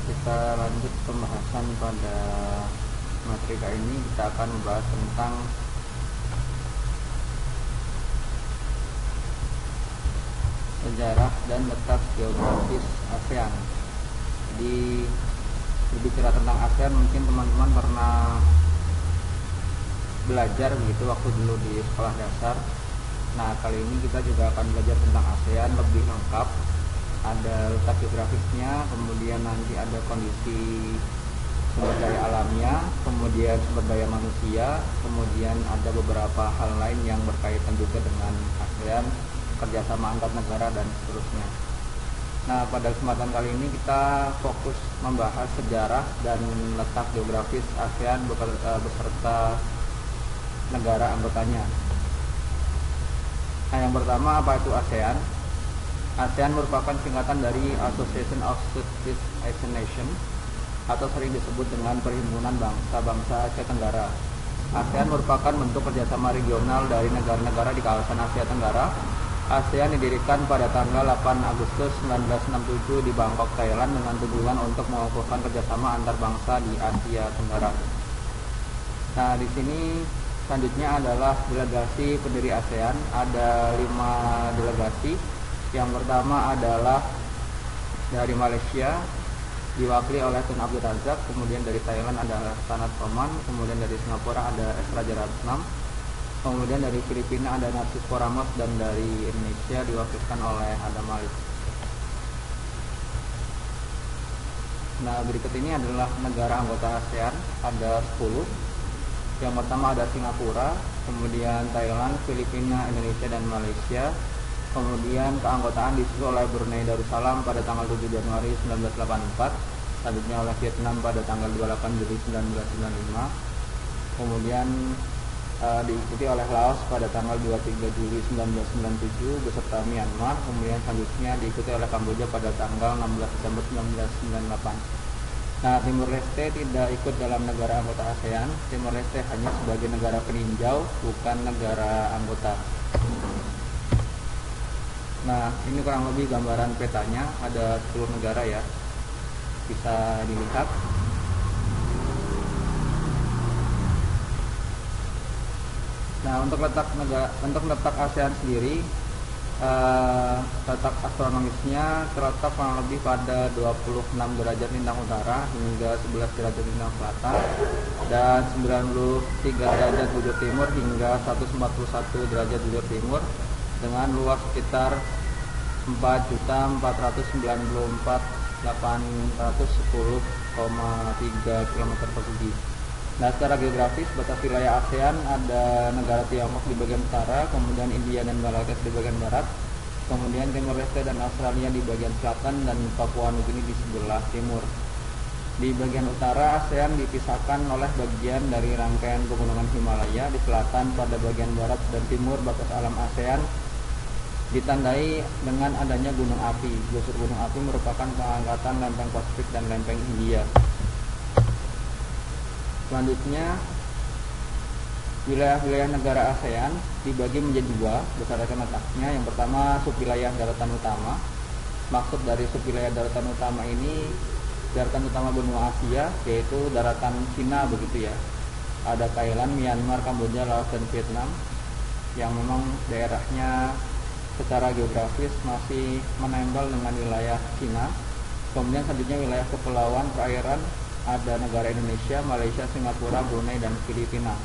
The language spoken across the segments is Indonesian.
kita lanjut pembahasan pada materi kali ini. Kita akan membahas tentang sejarah dan letak geografis ASEAN. Jadi berbicara tentang ASEAN, mungkin teman-teman pernah belajar begitu waktu dulu di sekolah dasar. Nah, kali ini kita juga akan belajar tentang ASEAN lebih lengkap. Ada letak geografisnya, kemudian nanti ada kondisi sumber daya alamnya, kemudian sumber daya manusia, kemudian ada beberapa hal lain yang berkaitan juga dengan ASEAN, kerjasama antar negara dan seterusnya. Nah, pada kesempatan kali ini kita fokus membahas sejarah dan letak geografis ASEAN beserta negara anggotanya. Nah, yang pertama, apa itu ASEAN? ASEAN merupakan singkatan dari Association of Southeast Asian Nations atau sering disebut dengan Perhimpunan Bangsa-Bangsa Asia Tenggara. ASEAN merupakan bentuk kerjasama regional dari negara-negara di kawasan Asia Tenggara. ASEAN didirikan pada tanggal 8 Agustus 1967 di Bangkok, Thailand dengan tujuan untuk mengukuhkan kerjasama antar bangsa di Asia Tenggara. Nah, di sini selanjutnya adalah delegasi pendiri ASEAN. Ada 5 delegasi. Yang pertama adalah dari Malaysia, diwakili oleh Tun Abdul Razak. Kemudian dari Thailand ada Sanat Oman. Kemudian dari Singapura ada S. Rajaratnam. Kemudian dari Filipina ada Narcisco Ramos. Dan dari Indonesia diwakilkan oleh Adam Malik. Nah, berikut ini adalah negara anggota ASEAN. Ada 10. Yang pertama ada Singapura, kemudian Thailand, Filipina, Indonesia, dan Malaysia. Kemudian keanggotaan disusul oleh Brunei Darussalam pada tanggal 7 Januari 1984, selanjutnya oleh Vietnam pada tanggal 28 Juli 1995. Kemudian diikuti oleh Laos pada tanggal 23 Juli 1997 beserta Myanmar. Kemudian selanjutnya diikuti oleh Kamboja pada tanggal 16 Desember 1998. Nah, Timur Leste tidak ikut dalam negara anggota ASEAN. Timur Leste hanya sebagai negara peninjau, bukan negara anggota. Nah, ini kurang lebih gambaran petanya. Ada 10 negara ya, bisa dilihat. Nah, untuk letak ASEAN sendiri, letak astronomisnya terletak kurang lebih pada 26 derajat lintang utara hingga 11 derajat lintang selatan, dan 93 derajat bujur timur hingga 141 derajat bujur timur, dengan luas sekitar 4.494.810,3 km persegi. Nah, secara geografis batas wilayah ASEAN ada negara Tiongkok di bagian utara, kemudian India dan Bangladesh di bagian barat, kemudian Timor Leste dan Australia di bagian selatan, dan Papua Nugini di sebelah timur. Di bagian utara ASEAN dipisahkan oleh bagian dari rangkaian pegunungan Himalaya. Di selatan pada bagian barat dan timur batas alam ASEAN ditandai dengan adanya gunung api. Gusur gunung api merupakan pengangkatan lempeng Pasifik dan lempeng Hindia. Selanjutnya, wilayah-wilayah negara ASEAN dibagi menjadi 2 berdasarkan letaknya. Yang pertama, subwilayah daratan utama. Maksud dari subwilayah daratan utama ini daratan utama benua Asia, yaitu daratan Cina begitu ya. Ada Thailand, Myanmar, Kamboja, Laos, dan Vietnam yang memang daerahnya secara geografis masih menempel dengan wilayah Cina. Kemudian selanjutnya wilayah kepulauan perairan ada negara Indonesia, Malaysia, Singapura, Brunei, dan Filipina.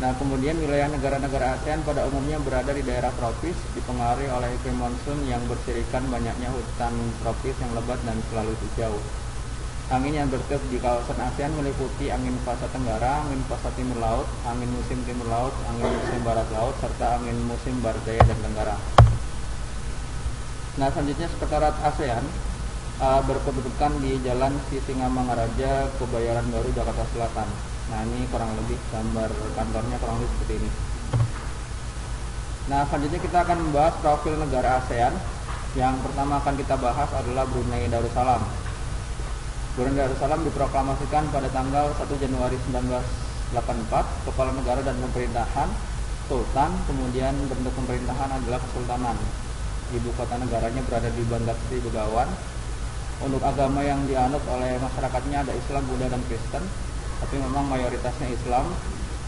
Nah, kemudian wilayah negara-negara ASEAN pada umumnya berada di daerah tropis, dipengaruhi oleh iklim monsun yang bersirikan banyaknya hutan tropis yang lebat dan selalu hijau. Angin yang bertiup di kawasan ASEAN meliputi angin fasa tenggara, angin fasa timur laut, angin musim timur laut, angin musim barat laut, serta angin musim barat daya dan tenggara. Nah, selanjutnya Sekretariat ASEAN berkedudukan di Jalan Sisingamangaraja, Kebayoran Baru, Jakarta Selatan. Nah, ini kurang lebih gambar kantornya kurang lebih seperti ini. Nah, selanjutnya kita akan membahas profil negara ASEAN. Yang pertama akan kita bahas adalah Brunei Darussalam. Brunei Darussalam diproklamasikan pada tanggal 1 Januari 1984, kepala negara dan pemerintahan Sultan, kemudian bentuk pemerintahan adalah Kesultanan. Ibu kota negaranya berada di Bandar Sri Begawan. Untuk agama yang dianut oleh masyarakatnya ada Islam, Buddha, dan Kristen, tapi memang mayoritasnya Islam.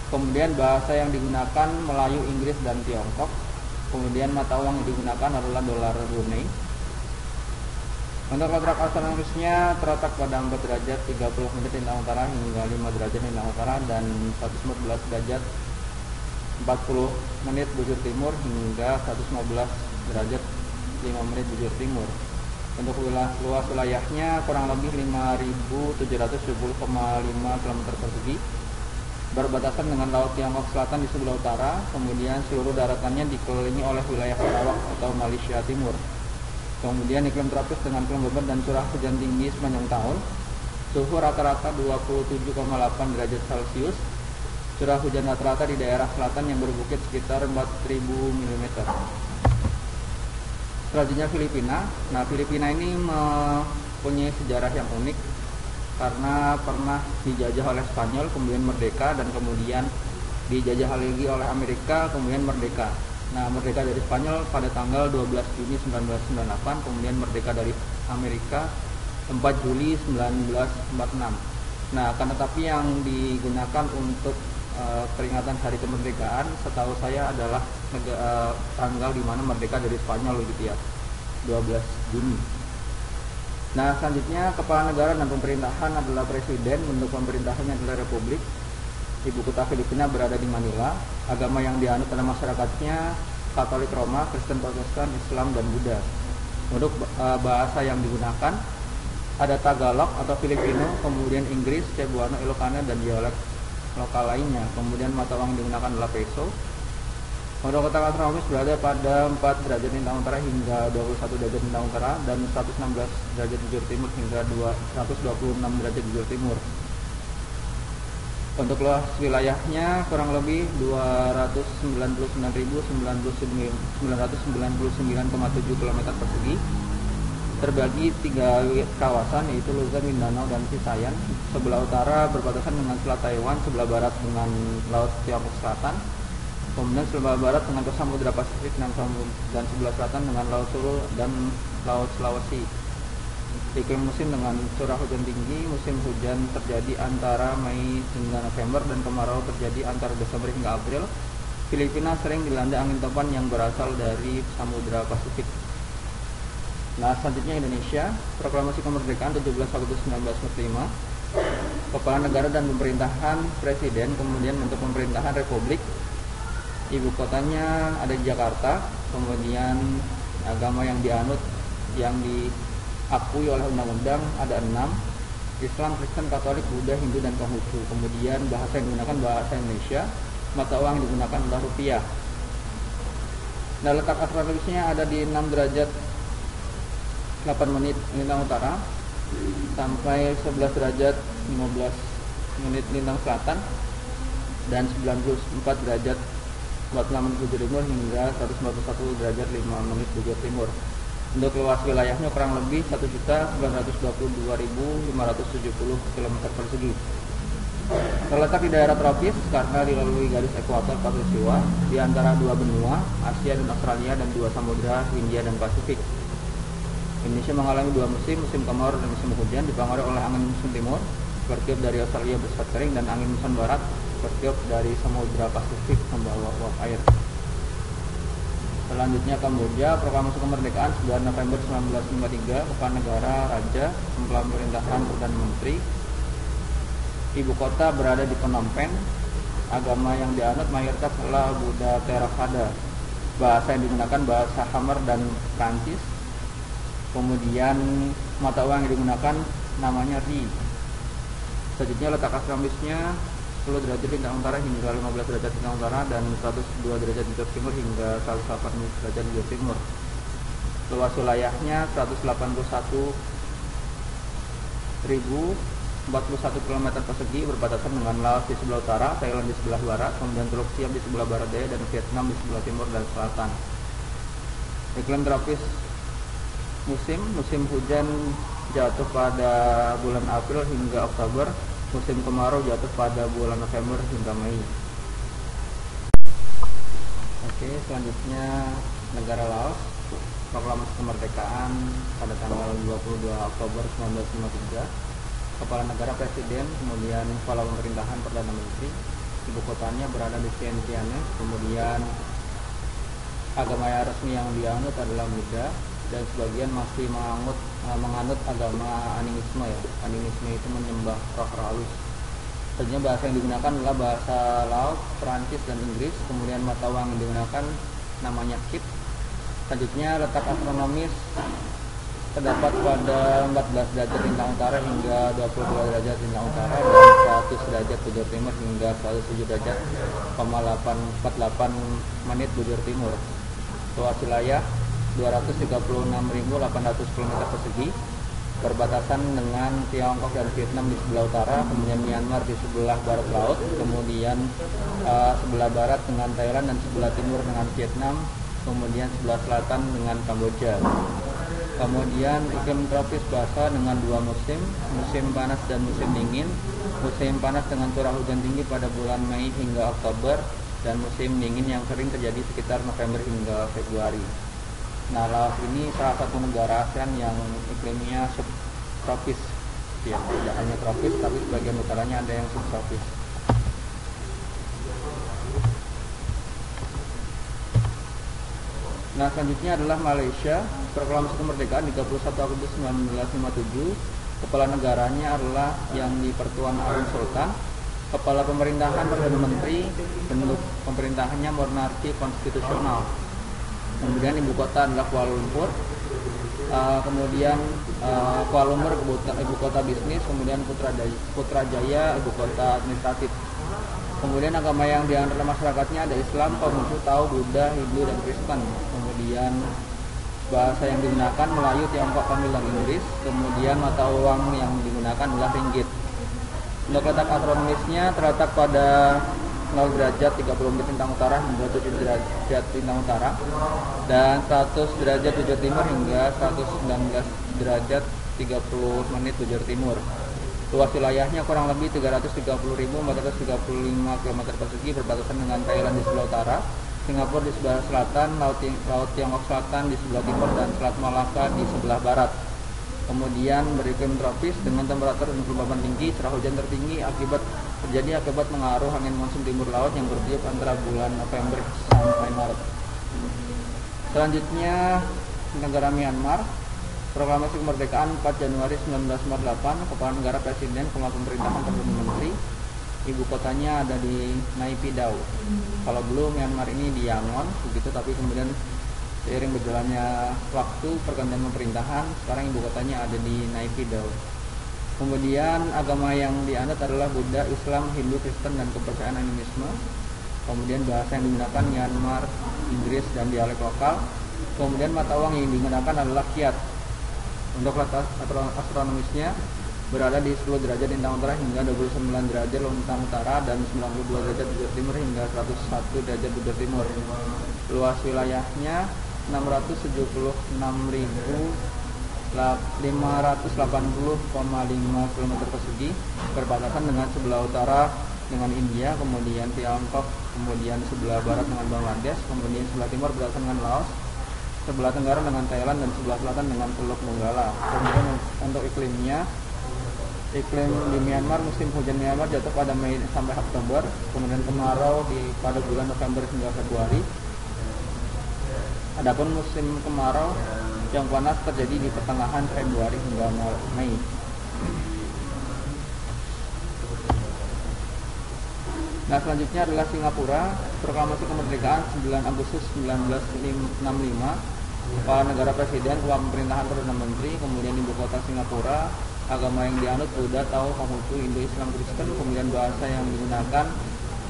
Kemudian bahasa yang digunakan Melayu, Inggris, dan Tiongkok. Kemudian mata uang yang digunakan adalah dolar Brunei. Untuk letak astronomisnya terletak pada 4 derajat 30 menit lintang utara hingga 5 derajat lintang utara dan 114 derajat 40 menit bujur timur hingga 115 derajat 5 menit bujur timur. Untuk luas wilayahnya kurang lebih 5.770,5 km persegi, berbatasan dengan Laut Tiongkok Selatan di sebelah utara. Kemudian seluruh daratannya dikelilingi oleh wilayah Sarawak atau Malaysia Timur. Kemudian iklim tropis dengan kelembaban dan curah hujan tinggi sepanjang tahun. Suhu rata-rata 27,8 derajat Celcius. Curah hujan rata-rata di daerah selatan yang berbukit sekitar 4.000 mm. Selanjutnya Filipina. Nah, Filipina ini mempunyai sejarah yang unik karena pernah dijajah oleh Spanyol, kemudian merdeka, dan kemudian dijajah lagi oleh Amerika, kemudian merdeka. Nah, merdeka dari Spanyol pada tanggal 12 Juni 1998, kemudian merdeka dari Amerika 4 Juli 1946. Nah, akan tetapi yang digunakan untuk peringatan hari kemerdekaan setahu saya adalah tanggal di mana merdeka dari Spanyol gitu ya, 12 Juni. Nah, selanjutnya kepala negara dan pemerintahan adalah presiden. Bentuk pemerintahannya adalah republik. Ibu kota Filipina berada di Manila. Agama yang dianut oleh masyarakatnya Katolik Roma, Kristen Protestan, Islam, dan Buddha. Untuk bahasa yang digunakan ada Tagalog atau Filipino, kemudian Inggris, Cebuano, Ilocano, dan dialek lokal lainnya. Kemudian mata uang yang digunakan adalah peso. Untuk letak astronomis berada pada 4 derajat lintang utara hingga 21 derajat lintang utara dan 116 derajat bujur timur hingga 126 derajat bujur timur. Untuk luas wilayahnya kurang lebih 299.999,7 km persegi, terbagi 3 kawasan yaitu Luzon, Mindanao, dan Visayan. Sebelah utara berbatasan dengan Selat Taiwan, sebelah barat dengan Laut Tiongkok Selatan, kemudian sebelah barat dengan Samudra Pasifik, dan sebelah selatan dengan Laut Sulu dan Laut Sulawesi. Iklim musim dengan curah hujan tinggi. Musim hujan terjadi antara Mei hingga November dan kemarau terjadi antara Desember hingga April. Filipina sering dilanda angin topan yang berasal dari Samudra Pasifik. Nah, selanjutnya Indonesia. Proklamasi kemerdekaan 17 Agustus 1945. Kepala negara dan pemerintahan presiden. Kemudian bentuk pemerintahan republik. Ibu kotanya ada di Jakarta. Kemudian agama yang dianut yang diakui oleh undang-undang ada 6: Islam, Kristen, Katolik, Buddha, Hindu, dan Konghucu. Kemudian bahasa yang digunakan bahasa Indonesia. Mata uang yang digunakan adalah rupiah. Nah, letak astronomisnya ada di 6 derajat 8 menit lintang utara sampai 11 derajat 15 menit lintang selatan dan 94 derajat 46 menit bujur timur hingga 141 derajat 5 menit bujur timur. Untuk luas wilayahnya kurang lebih 1.922.570 km persegi. Terletak di daerah tropis karena dilalui garis ekuator khatulistiwa di antara 2 benua, Asia dan Australia, dan 2 samudra, Hindia dan Pasifik. Indonesia mengalami 2 musim, musim kemarau dan musim hujan, dipengaruhi oleh angin musim timur bertiup dari Australia bersifat kering dan angin musim barat bertiup dari Samudra Pasifik membawa uap air. Selanjutnya Kamboja. Proklamasi kemerdekaan 9 November 1953. Kepala negara Raja, kepala pemerintahan Perdana Menteri. Ibu kota berada di Phnom Penh. Agama yang dianut mayoritas adalah Buddha Theravada. Bahasa yang digunakan bahasa Khmer dan Prancis. Kemudian mata uang yang digunakan namanya Ri. Selanjutnya letak astronomisnya 10 derajat lintang utara hingga 15 derajat lintang utara dan 102 derajat bujur timur hingga 108 derajat bujur timur. Luas wilayahnya 181.041 km persegi, berbatasan dengan Laos di sebelah utara, Thailand di sebelah barat, kemudian Teluk Siam di sebelah barat daya, dan Vietnam di sebelah timur dan selatan. Iklim tropis. Musim hujan jatuh pada bulan April hingga Oktober. Musim kemarau jatuh pada bulan November hingga Mei. Oke, selanjutnya negara Laos. Proklamasi Kemerdekaan pada tanggal 22 Oktober 1953. Kepala negara presiden, kemudian kepala pemerintahan perdana menteri. Ibu kotanya berada di Vientiane. Kemudian agama resmi yang dianut adalah Buddha, dan sebagian masih menganut agama animisme ya. Animisme itu menyembah roh halus. Tentunya bahasa yang digunakan adalah bahasa Laos, Perancis, dan Inggris. Kemudian mata uang yang digunakan namanya kip. Selanjutnya letak astronomis terdapat pada 14 derajat lintang utara hingga 22 derajat lintang utara dan 100 derajat bujur timur hingga 107 derajat 48 menit bujur timur. Luas wilayah 236.800 km persegi, berbatasan dengan Tiongkok dan Vietnam di sebelah utara, kemudian Myanmar di sebelah barat laut, kemudian sebelah barat dengan Thailand dan sebelah timur dengan Vietnam, kemudian sebelah selatan dengan Kamboja. Kemudian iklim tropis basah dengan dua musim, musim panas dan musim dingin. Musim panas dengan curah hujan tinggi pada bulan Mei hingga Oktober, dan musim dingin yang sering terjadi sekitar November hingga Februari. Nah, Laos ini salah satu negara ASEAN yang iklimnya subtropis, ya, tidak hanya tropis, tapi sebagian utaranya ada yang subtropis. Nah, selanjutnya adalah Malaysia. Proklamasi Kemerdekaan 31 Agustus 1957. Kepala negaranya adalah Yang di-Pertuan Agong Sultan. Kepala pemerintahan Perdana Menteri. Bentuk pemerintahannya monarki konstitusional. Kemudian ibu kota adalah Kuala Lumpur. Kemudian Kuala Lumpur ibu kota bisnis. Kemudian Putrajaya ibu kota administratif. Kemudian agama yang dianut masyarakatnya ada Islam, Konghucu, Tao, Buddha, Hindu, dan Kristen. Kemudian bahasa yang digunakan Melayu, Tiongkok, Tamil, dan Inggris. Kemudian mata uang yang digunakan adalah ringgit. Untuk letak astronomisnya terletak pada 0 derajat 30 menit lintang utara hingga 7 derajat lintang utara, dan 100 derajat bujur timur hingga 119 derajat 30 menit bujur timur. Luas wilayahnya kurang lebih 330.435 km persegi, berbatasan dengan Thailand di sebelah utara, Singapura di sebelah selatan, Laut Tiongkok Selatan di sebelah timur, dan Selat Malaka di sebelah barat. Kemudian beriklim tropis dengan temperatur dan kelembaban tinggi, curah hujan tertinggi terjadi akibat mengaruh angin monsun timur laut yang bertiup antara bulan November sampai Maret. Selanjutnya negara Myanmar. Proklamasi Kemerdekaan 4 Januari 1948. Kepala negara presiden, kepala pemerintahan perdana menteri. Ibu kotanya ada di Naypyidaw. Kalau dulu Myanmar ini di Yangon begitu, tapi kemudian seiring berjalannya waktu pergantian pemerintahan, sekarang ibu kotanya ada di Naypyidaw. Kemudian agama yang dianut adalah Buddha, Islam, Hindu, Kristen, dan kepercayaan animisme. Kemudian bahasa yang digunakan Myanmar, Inggris, dan dialek lokal. Kemudian mata uang yang digunakan adalah kyat. Untuk letak astronomisnya berada di 10 derajat lintang utara hingga 29 derajat lintang utara, dan 92 derajat bujur timur hingga 101 derajat bujur timur. Luas wilayahnya 670.580,5 km persegi, berbatasan dengan sebelah utara dengan India, kemudian Tiongkok, kemudian sebelah barat dengan Bangladesh, kemudian sebelah timur berbatasan dengan Laos, sebelah tenggara dengan Thailand, dan sebelah selatan dengan Teluk Donggala. Kemudian untuk iklimnya, iklim di Myanmar, musim hujan Myanmar jatuh pada Mei sampai Oktober, kemudian kemarau pada bulan November hingga Februari. Adapun musim kemarau yang panas terjadi di pertengahan Februari hingga Mei. Nah, selanjutnya adalah Singapura. Proklamasi Kemerdekaan 9 Agustus 1965. Kepala negara presiden, kepala pemerintahan perdana menteri. Kemudian ibu kota Singapura. Agama yang dianut Buddha, Tao, Konghucu, Hindu, Islam, Kristen. Kemudian bahasa yang digunakan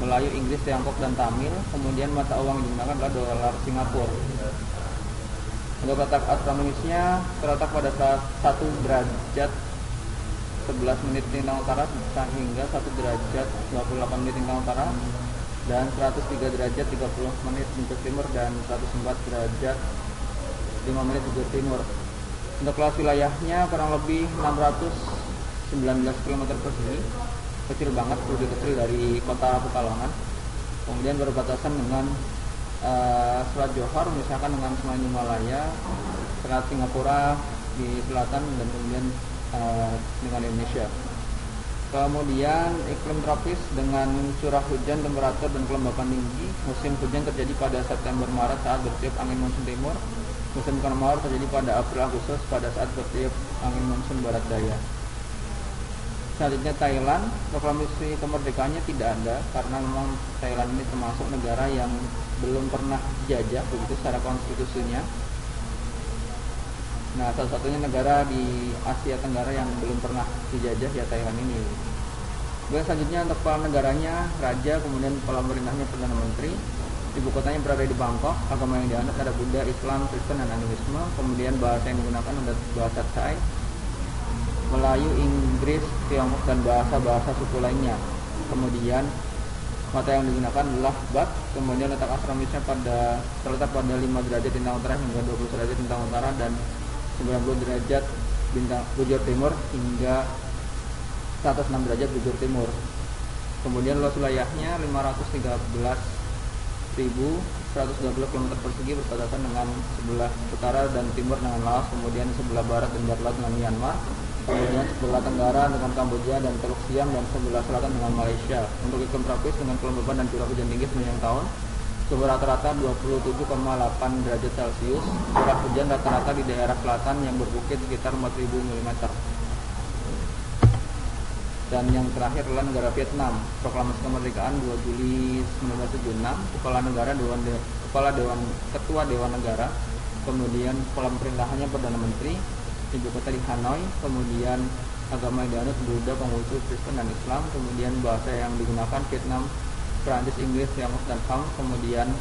Melayu, Inggris, Tiongkok, dan Tamil. Kemudian mata uang yang digunakan adalah dolar Singapura. Untuk letak astronomisnya terletak pada 1 derajat 11 menit lintang utara hingga 1 derajat 28 menit lintang utara, dan 103 derajat 30 menit bujur timur, dan 104 derajat 5 menit bujur timur. Untuk luas wilayahnya kurang lebih 619 km persegi, kecil banget, lebih kecil dari kota Pekalongan. Kemudian berbatasan dengan Selat Johor misalkan dengan Selat Himalaya, Selat Singapura di selatan, dan kemudian dengan Indonesia. Kemudian iklim tropis dengan curah hujan, temperatur, dan kelembapan tinggi. Musim hujan terjadi pada September-Maret saat bertiup angin monsun timur. Musim kemarau terjadi pada April-Agustus pada saat bertiup angin monsun barat daya. Selanjutnya Thailand, proklamasi kemerdekaannya tidak ada karena memang Thailand ini termasuk negara yang belum pernah dijajah begitu secara konstitusinya. Nah, satu-satunya negara di Asia Tenggara yang belum pernah dijajah ya Thailand ini. Kemudian selanjutnya untuk kepala negaranya, raja, kemudian kepala pemerintahnya perdana menteri. Ibu kotanya berada di Bangkok. Agama yang dianut ada Buddha, Islam, Kristen, dan animisme. Kemudian bahasa yang digunakan ada bahasa Thai, Melayu, Inggris, Tiongkok, dan bahasa-bahasa suku lainnya. Kemudian mata yang digunakan adalah Bath. Kemudian letak astronomisnya terletak pada 5 derajat lintang utara hingga 20 derajat lintang utara, dan 90 derajat bujur timur hingga 106 derajat bujur timur. Kemudian luas wilayahnya 513.120 km persegi berbatasan dengan sebelah utara dan timur dengan Laos, kemudian sebelah barat dan barat laut dengan Myanmar, kemudian sebelah tenggara dengan Kamboja dan Teluk Siam, dan sebelah selatan dengan Malaysia. Untuk iklim tropis dengan kelembapan dan curah hujan tinggi sepanjang tahun, suhu rata-rata 27,8 derajat Celcius. Curah hujan rata-rata di daerah selatan yang berbukit sekitar 4.000 mm. Dan yang terakhir adalah negara Vietnam. Proklamasi kemerdekaan 2 Juli 1976. Ketua Dewan Negara, kemudian kepala pemerintahannya Perdana Menteri, ibu kota di Hanoi, kemudian agama yang dianut Buddha, Konghucu, Kristen, dan Islam. Kemudian bahasa yang digunakan Vietnam, Prancis, Inggris, Tiongkok, dan Hong. Kemudian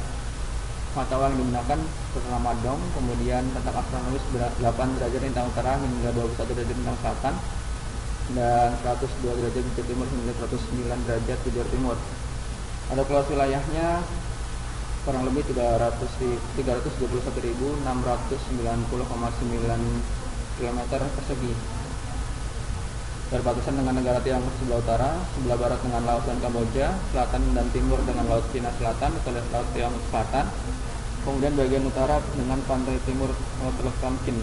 mata uang yang digunakan bernama Dong. Kemudian letak astronomis 8 derajat lintang utara hingga 21 derajat lintang selatan, dan 102 derajat bujur timur hingga 109 derajat bujur timur. Ada luas wilayahnya kurang lebih 321.690,9 km persegi. Berbatasan dengan negara Tiongkok sebelah utara, sebelah barat dengan Laos dan Kamboja, selatan dan timur dengan Laut Cina Selatan atau Laut Tiongkok Selatan. Kemudian bagian utara dengan pantai timur Laut Teluk Tonkin.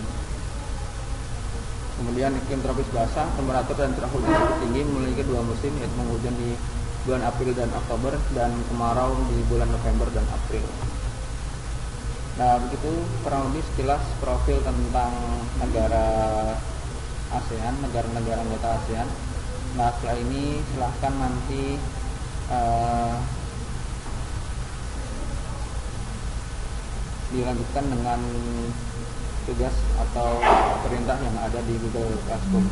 Kemudian iklim tropis basah, temperatur dan curah hujan cukup tinggi, memiliki 2 musim, yaitu penghujan di bulan April dan Oktober, dan kemarau di bulan November dan April. Nah, begitu kurang lebih sekilas profil tentang negara ASEAN, negara-negara anggota ASEAN. Nah, setelah ini silahkan nanti dilanjutkan dengan tugas atau perintah yang ada di Google Classroom.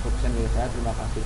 Cukup sekian dari saya, terima kasih.